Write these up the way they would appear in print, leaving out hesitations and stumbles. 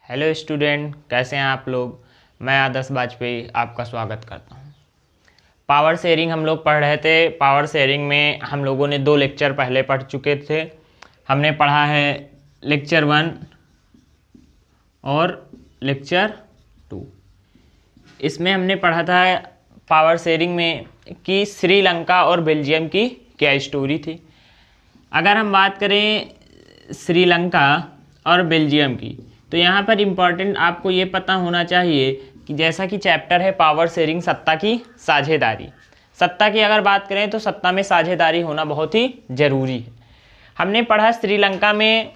Hello student, कैसे हैं आप लोग। मैं आदर्श वाजपेयी आपका स्वागत करता हूं। पावर शेयरिंग हम लोग पढ़ रहे थे। पावर शेयरिंग में हम लोगों ने 2 लेक्चर पहले पढ़ चुके थे। हमने पढ़ा है लेक्चर 1 और लेक्चर 2। इसमें हमने पढ़ा था पावर शेयरिंग में कि श्रीलंका और बेल्जियम की क्या स्टोरी थी। अगर हम बात करें श्रीलंका और बेल्जियम की, तो यहाँ पर इम्पॉर्टेंट आपको ये पता होना चाहिए कि जैसा कि चैप्टर है पावर शेयरिंग, सत्ता की साझेदारी। सत्ता की अगर बात करें तो सत्ता में साझेदारी होना बहुत ही ज़रूरी है। हमने पढ़ा श्रीलंका में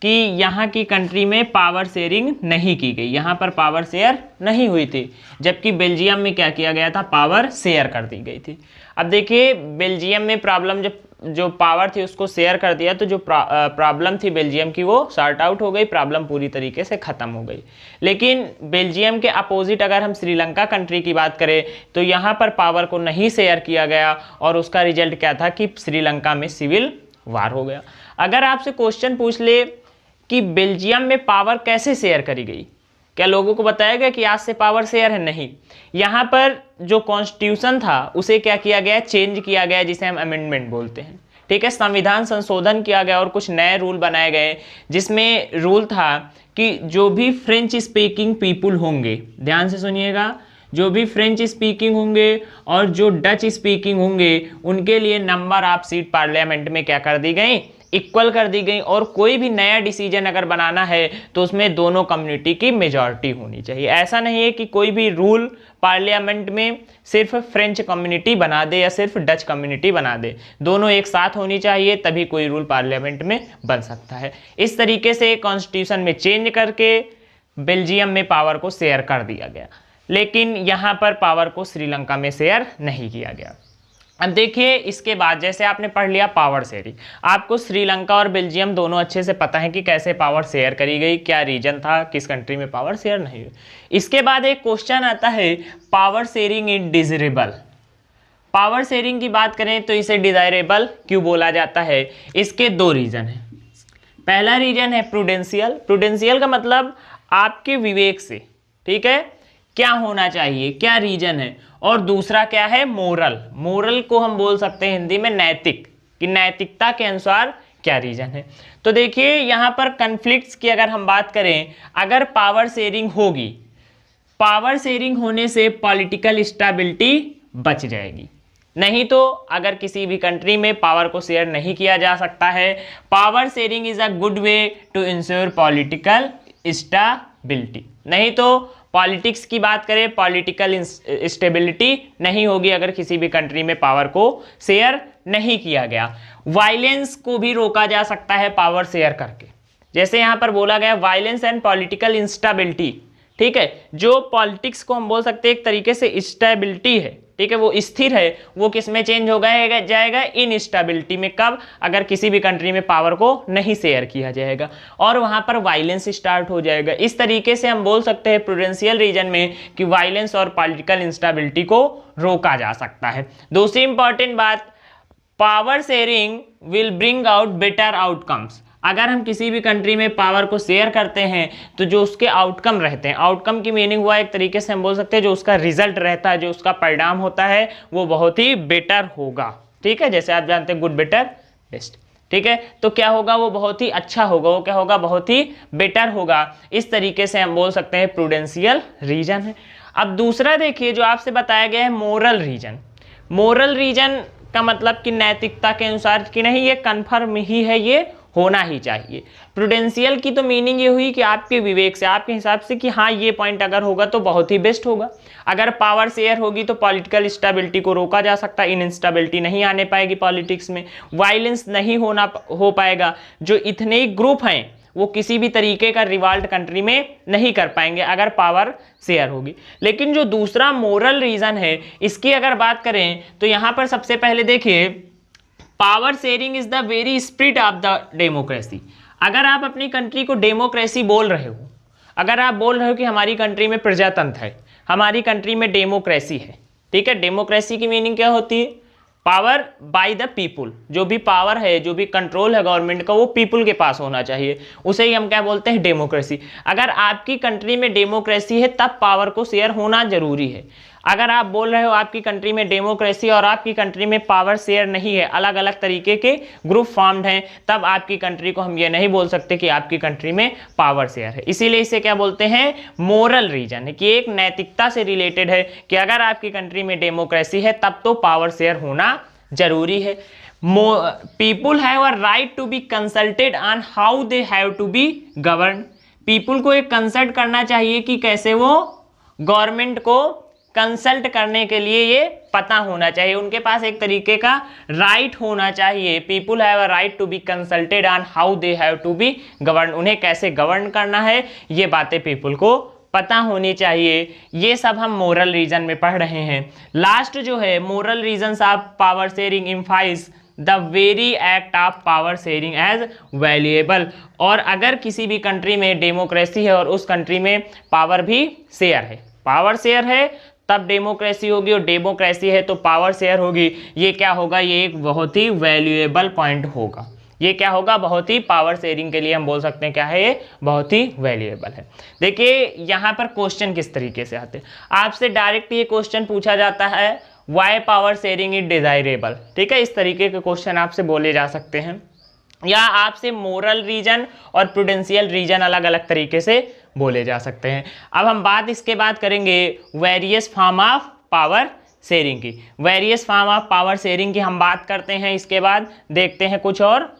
कि यहाँ की कंट्री में पावर शेयरिंग नहीं की गई, यहाँ पर पावर शेयर नहीं हुई थी, जबकि बेल्जियम में क्या किया गया था, पावर शेयर कर दी गई थी। अब देखिए बेल्जियम में प्रॉब्लम जो पावर थी उसको शेयर कर दिया, तो जो प्रॉब्लम थी बेल्जियम की वो सॉर्ट आउट हो गई, प्रॉब्लम पूरी तरीके से ख़त्म हो गई। लेकिन बेल्जियम के अपोजिट अगर हम श्रीलंका कंट्री की बात करें तो यहाँ पर पावर को नहीं शेयर किया गया और उसका रिजल्ट क्या था कि श्रीलंका में सिविल वार हो गया। अगर आपसे क्वेश्चन पूछ ले कि बेल्जियम में पावर कैसे शेयर करी गई, क्या लोगों को बताया गया कि आज से पावर शेयर है? नहीं। यहाँ पर जो कॉन्स्टिट्यूशन था उसे क्या किया गया, चेंज किया गया, जिसे हम अमेंडमेंट बोलते हैं। ठीक है, संविधान संशोधन किया गया और कुछ नए रूल बनाए गए, जिसमें रूल था कि जो भी फ्रेंच स्पीकिंग पीपुल होंगे, ध्यान से सुनिएगा, जो भी फ्रेंच स्पीकिंग होंगे और जो डच स्पीकिंग होंगे उनके लिए नंबर ऑफ सीट पार्लियामेंट में क्या कर दी गई, इक्वल कर दी गई। और कोई भी नया डिसीजन अगर बनाना है तो उसमें दोनों कम्युनिटी की मेजॉरिटी होनी चाहिए। ऐसा नहीं है कि कोई भी रूल पार्लियामेंट में सिर्फ फ्रेंच कम्युनिटी बना दे या सिर्फ डच कम्युनिटी बना दे, दोनों एक साथ होनी चाहिए, तभी कोई रूल पार्लियामेंट में बन सकता है। इस तरीके से कॉन्स्टिट्यूशन में चेंज करके बेल्जियम में पावर को शेयर कर दिया गया, लेकिन यहाँ पर पावर को श्रीलंका में शेयर नहीं किया गया। अब देखिए इसके बाद जैसे आपने पढ़ लिया पावर शेयरिंग, आपको श्रीलंका और बेल्जियम दोनों अच्छे से पता है कि कैसे पावर शेयर करी गई, क्या रीजन था, किस कंट्री में पावर शेयर नहीं हुई। इसके बाद एक क्वेश्चन आता है power sharing is desirable. Power sharing की बात करें तो इसे डिजायरेबल क्यों बोला जाता है? इसके 2 रीजन हैं। पहला रीजन है प्रूडेंशियल। प्रूडेंशियल का मतलब आपके विवेक से, ठीक है, क्या होना चाहिए, क्या रीजन है। और दूसरा क्या है, मोरल। मोरल को हम बोल सकते हैं हिंदी में नैतिक, कि नैतिकता के अनुसार क्या रीजन है। तो देखिए यहाँ पर कन्फ्लिक्ट्स की अगर हम बात करें, अगर पावर शेयरिंग होगी, पावर शेयरिंग होने से पॉलिटिकल स्टेबिलिटी बच जाएगी। नहीं तो अगर किसी भी कंट्री में पावर को शेयर नहीं किया जा सकता है, power sharing is a good way to insure political stability. नहीं तो पॉलिटिक्स की बात करें, पॉलिटिकल स्टेबिलिटी नहीं होगी अगर किसी भी कंट्री में पावर को शेयर नहीं किया गया। वायलेंस को भी रोका जा सकता है पावर शेयर करके, जैसे यहाँ पर बोला गया वायलेंस एंड पॉलिटिकल इंस्टेबिलिटी। ठीक है, जो पॉलिटिक्स को हम बोल सकते हैं एक तरीके से स्टेबिलिटी है, ठीक है, वो स्थिर है, वो किस में चेंज हो जाएगा, इनस्टेबिलिटी में। कब? अगर किसी भी कंट्री में पावर को नहीं शेयर किया जाएगा और वहां पर वायलेंस स्टार्ट हो जाएगा। इस तरीके से हम बोल सकते हैं प्रूडेंशियल रीजन में कि वायलेंस और पॉलिटिकल इंस्टेबिलिटी को रोका जा सकता है। दूसरी इंपॉर्टेंट बात, power sharing will bring out better outcomes. अगर हम किसी भी कंट्री में पावर को शेयर करते हैं तो जो उसके आउटकम रहते हैं, आउटकम की मीनिंग हुआ एक तरीके से हम बोल सकते हैं जो उसका रिजल्ट रहता है, जो उसका परिणाम होता है वो बहुत ही बेटर होगा। ठीक है, जैसे आप जानते हैं गुड, बेटर, बेस्ट। ठीक है, तो क्या होगा, वो बहुत ही अच्छा होगा, वो क्या होगा, बहुत ही बेटर होगा। इस तरीके से हम बोल सकते हैं प्रूडेंशियल रीजन है। अब दूसरा देखिए जो आपसे बताया गया है मोरल रीजन। मोरल रीजन का मतलब कि नैतिकता के अनुसार कि नहीं, ये कन्फर्म ही है, ये होना ही चाहिए। प्रूडेंशियल की तो मीनिंग ये हुई कि आपके विवेक से, आपके हिसाब से कि हाँ ये पॉइंट अगर होगा तो बहुत ही बेस्ट होगा। अगर पावर शेयर होगी तो पॉलिटिकल स्टेबिलिटी को रोका जा सकता है, इनस्टेबिलिटी नहीं आने पाएगी पॉलिटिक्स में, वायलेंस नहीं हो पाएगा। जो इतने ग्रुप हैं वो किसी भी तरीके का रिवॉल्ट कंट्री में नहीं कर पाएंगे अगर पावर शेयर होगी। लेकिन जो दूसरा मोरल रीजन है, इसकी अगर बात करें तो यहाँ पर सबसे पहले देखिए power sharing is the very spirit of the democracy. अगर आप अपनी कंट्री को डेमोक्रेसी बोल रहे हो, अगर आप बोल रहे हो कि हमारी कंट्री में प्रजातंत्र है, हमारी कंट्री में डेमोक्रेसी है, ठीक है, डेमोक्रेसी की मीनिंग क्या होती है, पावर बाय द पीपुल, जो भी पावर है, जो भी कंट्रोल है गवर्नमेंट का, वो पीपुल के पास होना चाहिए, उसे ही हम क्या बोलते हैं, डेमोक्रेसी। अगर आपकी कंट्री में डेमोक्रेसी है तब पावर को शेयर होना जरूरी है। अगर आप बोल रहे हो आपकी कंट्री में डेमोक्रेसी और आपकी कंट्री में पावर शेयर नहीं है, अलग अलग तरीके के ग्रुप फॉर्म्ड हैं, तब आपकी कंट्री को हम ये नहीं बोल सकते कि आपकी कंट्री में पावर शेयर है। इसीलिए इसे क्या बोलते हैं, मोरल रीजन है, कि एक नैतिकता से रिलेटेड है कि अगर आपकी कंट्री में डेमोक्रेसी है तब तो पावर शेयर होना जरूरी है। People have a right to be consulted on how they have to be govern. People को एक कंसल्ट करना चाहिए कि कैसे वो गवर्नमेंट को कंसल्ट करने के लिए ये पता होना चाहिए, उनके पास एक तरीके का राइट होना चाहिए। People have a right to be consulted on how they have to be govern, उन्हें कैसे गवर्न करना है ये बातें पीपुल को पता होनी चाहिए। ये सब हम मोरल रीजन में पढ़ रहे हैं। लास्ट जो है moral reasons of power sharing emphasise the very act of power sharing as valuable. और अगर किसी भी कंट्री में डेमोक्रेसी है और उस कंट्री में पावर भी शेयर है, पावर शेयर है तब डेमोक्रेसी होगी, और डेमोक्रेसी है तो पावर शेयर होगी, ये क्या होगा, ये एक बहुत ही वैल्यूएबल पॉइंट होगा। ये क्या होगा, बहुत ही पावर शेयरिंग के लिए हम बोल सकते हैं क्या है, ये बहुत ही वैल्यूएबल है। देखिए यहाँ पर क्वेश्चन किस तरीके से आते हैं, आपसे डायरेक्ट ये क्वेश्चन पूछा जाता है, why power sharing is desirable. ठीक है, इस तरीके के क्वेश्चन आपसे बोले जा सकते हैं, या आपसे मोरल रीजन और प्रूडेंशियल रीजन अलग अलग तरीके से बोले जा सकते हैं। अब हम बात इसके बाद करेंगे various form of power sharing की। Various form of power sharing की हम बात करते हैं, इसके बाद देखते हैं कुछ और।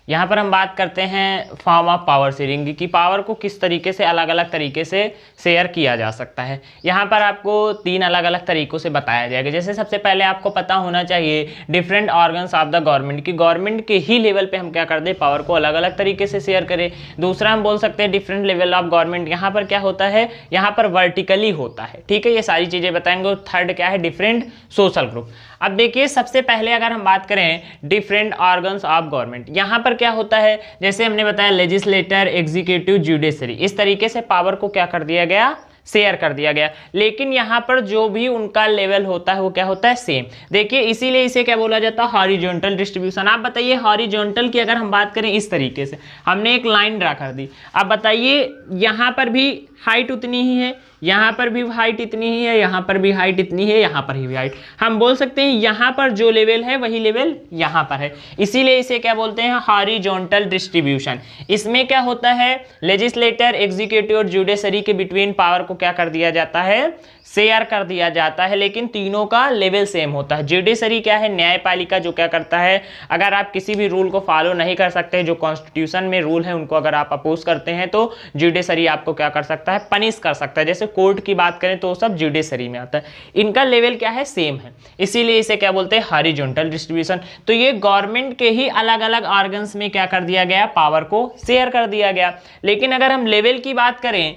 यहाँ पर हम बात करते हैं फॉर्म ऑफ पावर शेयरिंग की, पावर को किस तरीके से अलग अलग तरीके से शेयर किया जा सकता है। यहाँ पर आपको 3 अलग अलग तरीकों से बताया जाएगा। जैसे सबसे पहले आपको पता होना चाहिए different organs of the government, की गवर्नमेंट के ही लेवल पे हम क्या कर दें, पावर को अलग अलग तरीके से शेयर करें। दूसरा हम बोल सकते हैं डिफरेंट लेवल ऑफ गवर्नमेंट, यहाँ पर क्या होता है, यहाँ पर वर्टिकली होता है। ठीक है, ये सारी चीज़ें बताएंगे। थर्ड क्या है, डिफरेंट सोशल ग्रुप। अब देखिए सबसे पहले अगर हम बात करें डिफरेंट ऑर्गन्स ऑफ गवर्नमेंट, यहाँ पर क्या होता है, जैसे हमने बताया लेजिस्लेटर, एग्जीक्यूटिव, जुडिशरी, इस तरीके से पावर को क्या कर दिया गया, शेयर कर दिया गया। लेकिन यहाँ पर जो भी उनका लेवल होता है वो क्या होता है, सेम। देखिए इसीलिए इसे क्या बोला जाता है, हॉरिजॉन्टल डिस्ट्रीब्यूशन। आप बताइए हॉरिजॉन्टल की अगर हम बात करें इस तरीके से, हमने एक लाइन ड्रा कर दी, अब बताइए यहाँ पर भी हाइट उतनी ही है, यहाँ पर भी हाइट इतनी ही है, यहाँ पर भी हाइट इतनी है, यहाँ पर भी हाइट, हम बोल सकते हैं यहाँ पर जो लेवल है वही लेवल यहाँ पर है। इसीलिए इसे क्या बोलते हैं, हॉरिजॉन्टल डिस्ट्रीब्यूशन। इसमें क्या होता है, लेजिस्लेटर, एग्जीक्यूटिव और जुडिशरी के बिटवीन पावर को क्या कर दिया जाता है, शेयर कर दिया जाता है, लेकिन तीनों का लेवल सेम होता है। जुडिशरी क्या है, न्यायपालिका, जो क्या करता है, अगर आप किसी भी रूल को फॉलो नहीं कर सकते, जो कॉन्स्टिट्यूशन में रूल है उनको अगर आप अपोज करते हैं तो जुडिशरी आपको क्या कर सकता है, पनिश कर सकता है। जैसे कोर्ट की बात करें तो सब जुडिशरी में आता है, इनका लेवल क्या है, सेम है, इसीलिए इसे क्या बोलते हैं, हॉरिजॉन्टल डिस्ट्रीब्यूशन। तो ये गवर्नमेंट के ही अलग अलग ऑर्गन्स में क्या कर दिया गया, पावर को शेयर कर दिया गया। लेकिन अगर हम लेवल की बात करें,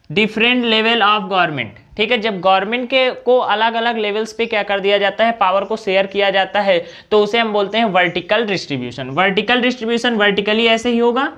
डिफरेंट लेवल ऑफ गवर्नमेंट, ठीक है, जब गवर्नमेंट के को अलग अलग लेवल्स पे क्या कर दिया जाता है, पावर को शेयर किया जाता है, तो उसे हम बोलते हैं vertical distribution. Vertical distribution vertically ऐसे ही होगा,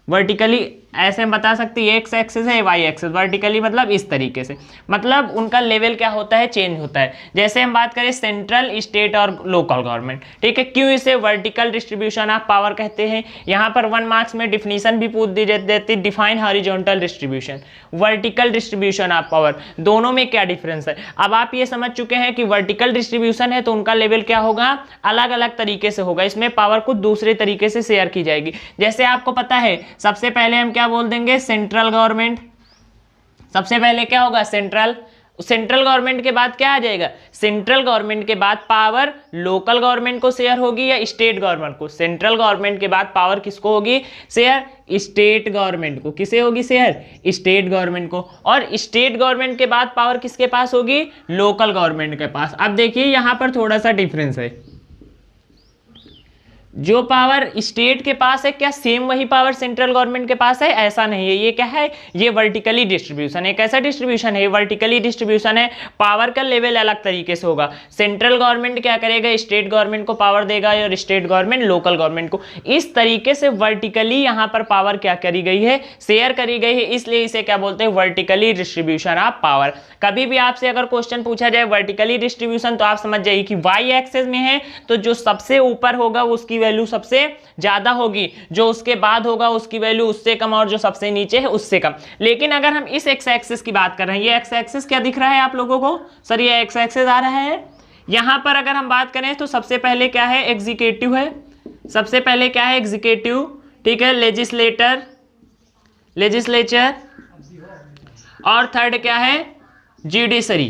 वर्टिकली ऐसे हम बता सकते हैं, एक्स एक्सिस है, वाई एक्सिस, वर्टिकली मतलब इस तरीके से, मतलब उनका लेवल क्या होता है, चेंज होता है। जैसे हम बात करें सेंट्रल, स्टेट और लोकल गवर्नमेंट, ठीक है, क्यों इसे वर्टिकल डिस्ट्रीब्यूशन ऑफ पावर कहते हैं। यहाँ पर 1 मार्क्स में डिफिनीशन भी पूछ दी जाती है, define horizontal distribution, vertical distribution of power, दोनों में क्या डिफरेंस है। अब आप ये समझ चुके हैं कि वर्टिकल डिस्ट्रीब्यूशन है तो उनका लेवल क्या होगा, अलग अलग तरीके से होगा, इसमें पावर को दूसरे तरीके से शेयर की जाएगी। जैसे आपको पता है, सबसे पहले हम क्या बोल देंगे, सेंट्रल गवर्नमेंट, सबसे पहले क्या होगा, सेंट्रल गवर्नमेंट के बाद क्या आ जाएगा, सेंट्रल गवर्नमेंट के बाद पावर लोकल गवर्नमेंट को शेयर होगी या स्टेट गवर्नमेंट को। सेंट्रल गवर्नमेंट के बाद पावर किसको होगी शेयर, स्टेट गवर्नमेंट को। किसे होगी शेयर, स्टेट गवर्नमेंट को। और स्टेट गवर्नमेंट के बाद पावर किसके पास होगी, लोकल गवर्नमेंट के पास। अब देखिए यहां पर थोड़ा सा डिफरेंस है, जो पावर स्टेट के पास है क्या सेम वही पावर सेंट्रल गवर्नमेंट के पास है? ऐसा नहीं है। ये क्या है? ये वर्टिकली डिस्ट्रीब्यूशन है। कैसा डिस्ट्रीब्यूशन है? वर्टिकली डिस्ट्रीब्यूशन है। पावर का लेवल अलग तरीके से होगा। सेंट्रल गवर्नमेंट क्या करेगा? स्टेट गवर्नमेंट को पावर देगा और स्टेट गवर्नमेंट लोकल गवर्नमेंट को। इस तरीके से वर्टिकली यहाँ पर पावर क्या करी गई है? शेयर करी गई है, इसलिए इसे क्या बोलते हैं? Vertically distribution of power. कभी भी आपसे अगर क्वेश्चन पूछा जाए वर्टिकली डिस्ट्रीब्यूशन, तो आप समझ जाइए कि वाई एक्सेस में है तो जो सबसे ऊपर होगा उसकी वैल्यू सबसे ज्यादा होगी, जो उसके बाद होगा उसकी वैल्यू उससे कम, और जो सबसे नीचे है उससे कम। लेकिन अगर हम इस एक्स एक्सिस की बात कर रहे हैं, ये एक्स एक्सिस क्या दिख रहा है आप लोगों को? सर ये एक्स एक्सिस आ रहा है। यहां पर अगर हम बात करें तो सबसे पहले क्या है? एग्जीक्यूटिव है। सबसे पहले क्या है? एग्जीक्यूटिव, ठीक है, लेजिस्लेटर, लेजिस्लेचर, और थर्ड क्या है? जुडिशरी,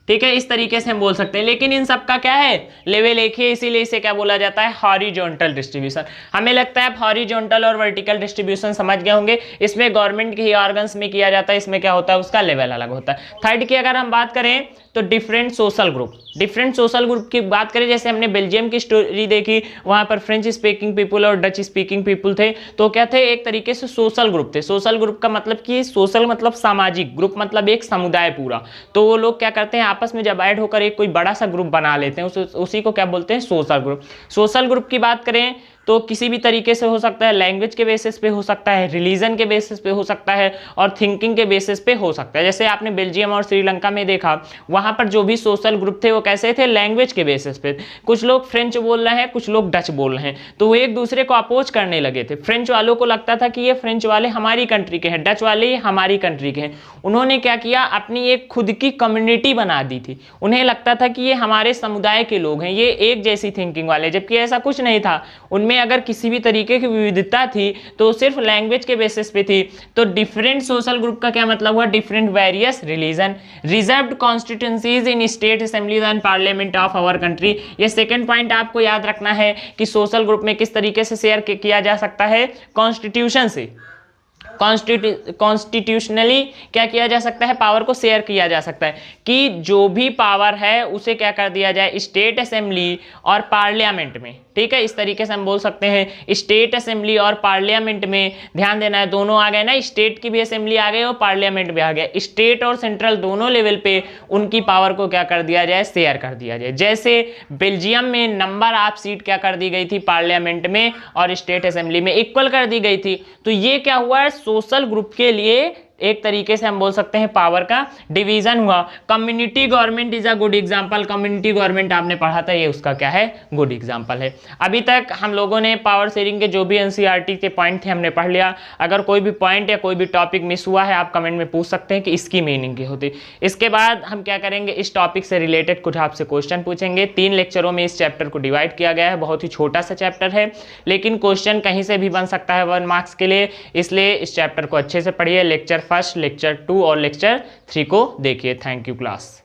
ठीक है। इस तरीके से हम बोल सकते हैं। लेकिन इन सब का क्या है? लेवल एक ही, इसीलिए इसे क्या बोला जाता है? Horizontal distribution. हमें लगता है आप हॉरिजॉन्टल और वर्टिकल डिस्ट्रीब्यूशन समझ गए होंगे। इसमें गवर्नमेंट के ही ऑर्गन्स में किया जाता है, इसमें क्या होता है? उसका लेवल अलग होता है। थर्ड की अगर हम बात करें तो different social group. Different social group की बात करें, जैसे हमने बेल्जियम की स्टोरी देखी, वहां पर फ्रेंच स्पीकिंग पीपल और डच स्पीकिंग पीपल थे, तो क्या थे? एक तरीके से सोशल ग्रुप थे। सोशल ग्रुप का मतलब कि सोशल मतलब सामाजिक, ग्रुप मतलब एक समुदाय पूरा। तो वो लोग क्या करते हैं? आपस में जब ऐड होकर एक कोई बड़ा सा ग्रुप बना लेते हैं, उसी को क्या बोलते हैं? Social group. सोशल ग्रुप की बात करें तो किसी भी तरीके से हो सकता है, लैंग्वेज के बेसिस पे हो सकता है, रिलीजन के बेसिस पे हो सकता है, और थिंकिंग के बेसिस पे हो सकता है। जैसे आपने बेल्जियम और श्रीलंका में देखा, वहां पर जो भी सोशल ग्रुप थे वो कैसे थे? लैंग्वेज के बेसिस पे। कुछ लोग फ्रेंच बोल रहे हैं, कुछ लोग डच बोल रहे हैं, तो वो एक दूसरे को अपोज करने लगे थे। फ्रेंच वालों को लगता था कि ये फ्रेंच वाले हमारी कंट्री के हैं, डच वाले ये हमारी कंट्री के हैं। उन्होंने क्या किया? अपनी एक खुद की कम्युनिटी बना दी थी। उन्हें लगता था कि ये हमारे समुदाय के लोग हैं, ये एक जैसी थिंकिंग वाले, जबकि ऐसा कुछ नहीं था। उनमें अगर किसी भी तरीके की विविधता थी तो सिर्फ लैंग्वेज के बेसिस पे थी। तो डिफरेंट सोशल ग्रुप का क्या मतलब हुआ? Different various religion, reserved constituencies in state assemblies and parliament of our country. ये सेकंड पॉइंट आपको याद रखना है कि सोशल ग्रुप में किस तरीके से शेयर किया जा सकता है? कॉन्स्टिट्यूशन से। कॉन्स्टिट्यूशनली क्या किया जा सकता है? पावर को शेयर किया जा सकता है कि जो भी पावर है उसे क्या कर दिया जाए? स्टेट असेंबली और पार्लियामेंट में, ठीक है। इस तरीके से हम बोल सकते हैं स्टेट असेंबली और पार्लियामेंट में। ध्यान देना है, दोनों आ गए ना, स्टेट की भी असेंबली आ गई और पार्लियामेंट भी आ गया। स्टेट और सेंट्रल दोनों लेवल पे उनकी पावर को क्या कर दिया जाए? शेयर कर दिया जाए। जैसे बेल्जियम में नंबर ऑफ सीट क्या कर दी गई थी? पार्लियामेंट में और स्टेट असेंबली में इक्वल कर दी गई थी। तो ये क्या हुआ? सोशल ग्रुप के लिए एक तरीके से हम बोल सकते हैं पावर का डिवीजन हुआ। Community government is a good example. Community government आपने पढ़ा था, ये उसका क्या है? गुड एग्जांपल है। अभी तक हम लोगों ने पावर शेयरिंग के जो भी एनसीईआरटी के पॉइंट थे हमने पढ़ लिया। अगर कोई भी पॉइंट या कोई भी टॉपिक मिस हुआ है आप कमेंट में पूछ सकते हैं कि इसकी मीनिंग क्या होती। इसके बाद हम क्या करेंगे? इस टॉपिक से रिलेटेड कुछ आपसे क्वेश्चन पूछेंगे। 3 लेक्चरों में इस चैप्टर को डिवाइड किया गया है। बहुत ही छोटा सा चैप्टर है, लेकिन क्वेश्चन कहीं से भी बन सकता है 1 मार्क्स के लिए, इसलिए इस चैप्टर को अच्छे से पढ़िए। लेक्चर 1, लेक्चर 2 और लेक्चर 3 को देखिए। Thank you class.